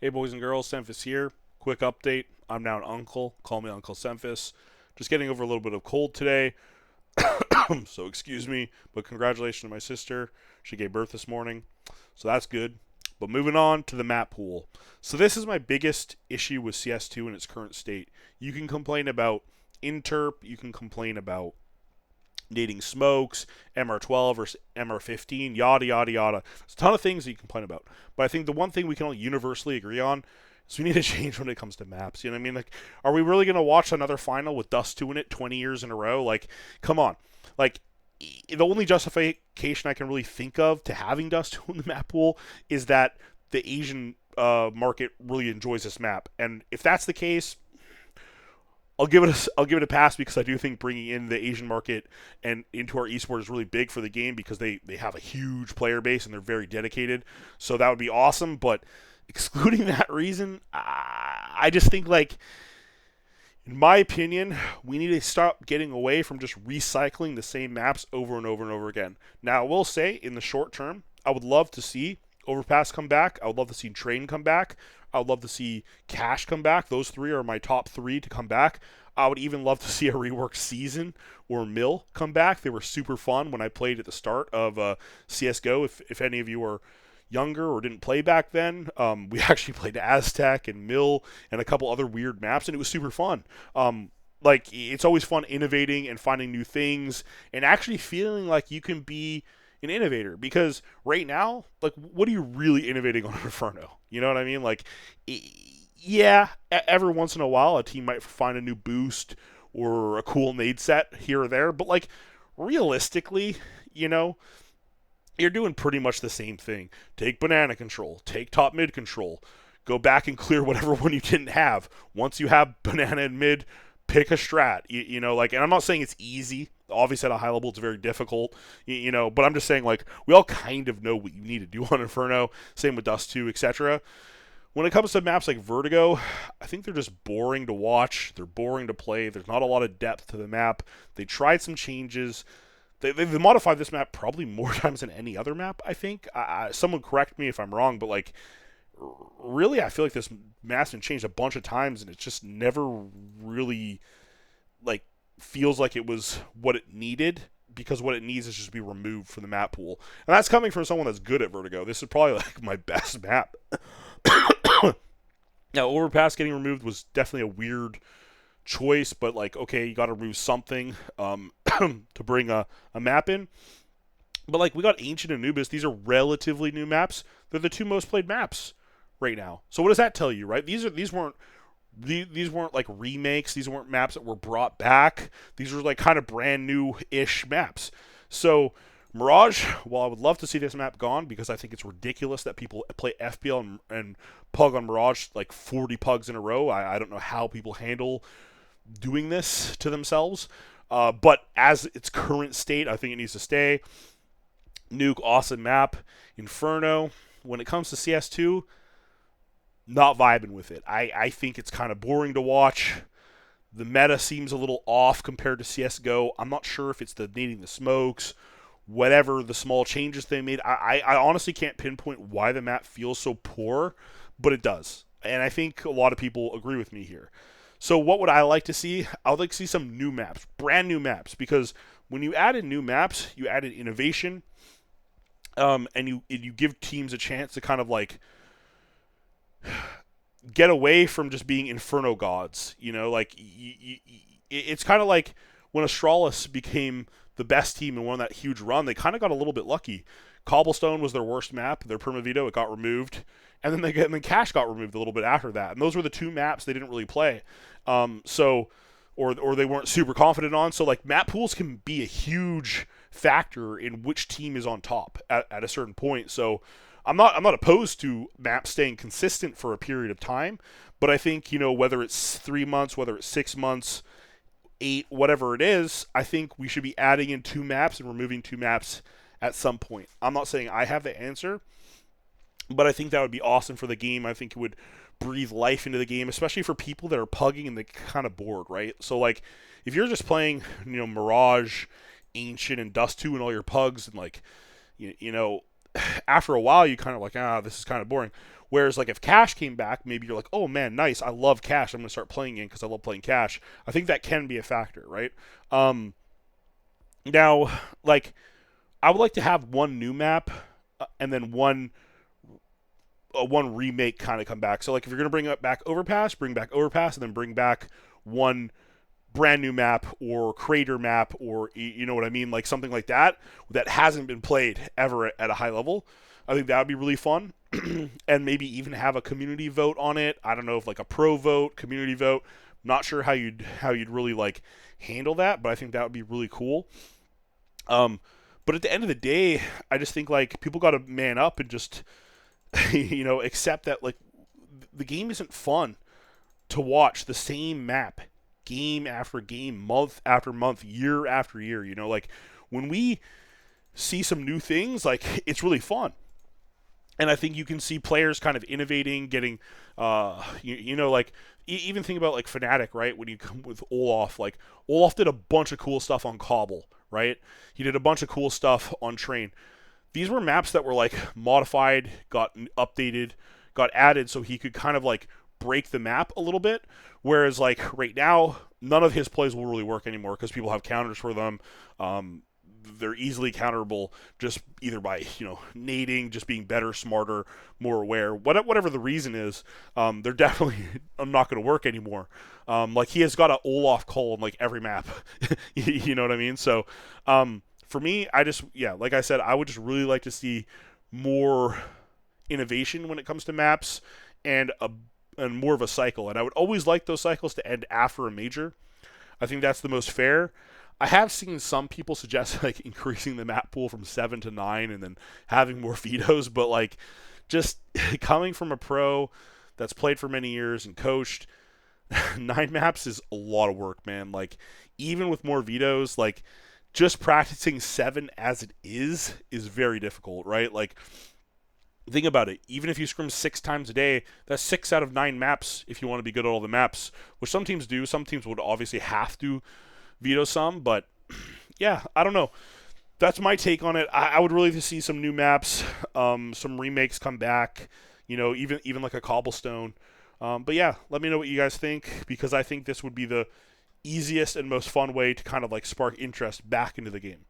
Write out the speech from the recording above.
Hey, boys and girls, Semphis here. Quick update. I'm now an uncle. Call me Uncle Semphis. Just getting over a little bit of cold today, so excuse me. But congratulations to my sister. She gave birth this morning, so that's good. But moving on to the map pool. So this is my biggest issue with CS2 in its current state. You can complain about interp. You can complain about needing smokes, MR12 or MR15, yada yada yada. There's a ton of things that you can complain about. But I think the one thing we can all universally agree on is we need to change when it comes to maps. You know what I mean? Like, are we really gonna watch another final with Dust 2 in it 20 years in a row? Like, come on. Like, the only justification I can really think of to having Dust 2 in the map pool is that the Asian market really enjoys this map. And if that's the case, I'll give it a pass because I do think bringing in the Asian market and into our esport is really big for the game because they have a huge player base and they're very dedicated. So that would be awesome. But excluding that reason, I just think like in my opinion, we need to stop getting away from just recycling the same maps over and over and over again. Now, I will say in the short term, I would love to see Overpass come back. I would love to see Train come back. I would love to see Cash come back. Those three are my top three to come back. I would even love to see a reworked Season or Mill come back. They were super fun when I played at the start of CSGO. If any of you are younger or didn't play back then, we actually played Aztec and Mill and a couple other weird maps, and it was super fun. Like, it's always fun innovating and finding new things and actually feeling like you can be an innovator, because right now, like, what are you really innovating on Inferno? You know what I mean? Like, yeah, every once in a while a team might find a new boost or a cool nade set here or there, but like realistically, you know, you're doing pretty much the same thing. Take banana control, take top mid control, go back and clear whatever one you didn't have. Once you have banana and mid, pick a strat. You know, like, and I'm not saying it's easy. Obviously, at a high level, it's very difficult, you know, but I'm just saying, like, we all kind of know what you need to do on Inferno. Same with Dust 2, etc. When it comes to maps like Vertigo, I think they're just boring to watch. They're boring to play. There's not a lot of depth to the map. They tried some changes. They've modified this map probably more times than any other map, I think. Someone correct me if I'm wrong, but, like, really, I feel like this map's been changed a bunch of times, and it's just never really, like, feels like it was what it needed, because what it needs is just be removed from the map pool. And that's coming from someone that's good at Vertigo. This is probably, like, my best map. Now, Overpass getting removed was definitely a weird choice, but, like, okay, you got to remove something to bring a map in. But, like, we got Ancient and Anubis. These are relatively new maps. They're the two most played maps right now. So what does that tell you, right? These weren't like remakes. These weren't maps that were brought back. These were like kind of brand new-ish maps. So Mirage, while I would love to see this map gone because I think it's ridiculous that people play FPL and pug on Mirage like 40 pugs in a row. I don't know how people handle doing this to themselves. But as its current state, I think it needs to stay. Nuke, awesome map. Inferno, when it comes to CS2, not vibing with it. I think it's kind of boring to watch. The meta seems a little off compared to CSGO. I'm not sure if it's the needing the smokes, whatever the small changes they made. I honestly can't pinpoint why the map feels so poor, but it does. And I think a lot of people agree with me here. So what would I like to see? I would like to see some new maps, brand new maps, because when you add in new maps, you add in innovation, and you give teams a chance to kind of like get away from just being Inferno gods. You know, like it's kind of like when Astralis became the best team and won that huge run. They kind of got a little bit lucky. Cobblestone was their worst map. Their Primavito, it got removed, and then Cash got removed a little bit after that. And those were the two maps they didn't really play. Or they weren't super confident on. So like map pools can be a huge factor in which team is on top at a certain point. So I'm not opposed to maps staying consistent for a period of time, but I think, you know, whether it's 3 months, whether it's 6 months, 8, whatever it is, I think we should be adding in two maps and removing two maps at some point. I'm not saying I have the answer, but I think that would be awesome for the game. I think it would breathe life into the game, especially for people that are pugging and they kind of bored, right? So like if you're just playing, you know, Mirage, Ancient, and Dust 2 and all your pugs and like you know, after a while you kind of like, this is kind of boring. Whereas like if Cash came back, maybe you're like, oh man, nice, I love Cash, I'm gonna start playing in because I love playing Cash. I think that can be a factor, right? Um, Now, like I would like to have one new map and then one remake kind of come back. So like if you're gonna bring up back Overpass, bring back Overpass, and then bring back one brand new map or crater map, or you know what I mean, like something like that that hasn't been played ever at a high level. I think that would be really fun. And maybe even have a community vote on it. I don't know if like a pro vote, community vote. Not sure how you'd really like handle that, but I think that would be really cool. Um, but at the end of the day, I just think like people got to man up and just accept that like the game isn't fun to watch the same map game after game, month after month, year after year. Like when we see some new things, like it's really fun. And I think you can see players kind of innovating, getting, like even think about like Fnatic, right? When you come with Olaf, like Olaf did a bunch of cool stuff on Cobble, right? He did a bunch of cool stuff on Train. These were maps that were like modified, got updated, got added so he could kind of like break the map a little bit. Whereas like right now, none of his plays will really work anymore because people have counters for them. They're easily counterable just either by nading, just being better, smarter, more aware, whatever the reason is. They're definitely not going to work anymore. Like he has got an Olaf call in like every map. You know what I mean? So for me, like I said, I would just really like to see more innovation when it comes to maps and more of a cycle. And I would always like those cycles to end after a major. I think that's the most fair. I have seen some people suggest like increasing the map pool from 7 to 9 and then having more vetoes, but like just coming from a pro that's played for many years and coached, 9 maps is a lot of work, man. Like even with more vetoes, like just practicing 7 as it is very difficult, right? Like think about it. Even if you scrim 6 times a day, that's 6 out of 9 maps if you want to be good at all the maps, which some teams do. Some teams would obviously have to veto some, but yeah, I don't know. That's my take on it. I would really like to see some new maps, some remakes come back, even like a Cobblestone. But yeah, let me know what you guys think, because I think this would be the easiest and most fun way to kind of like spark interest back into the game.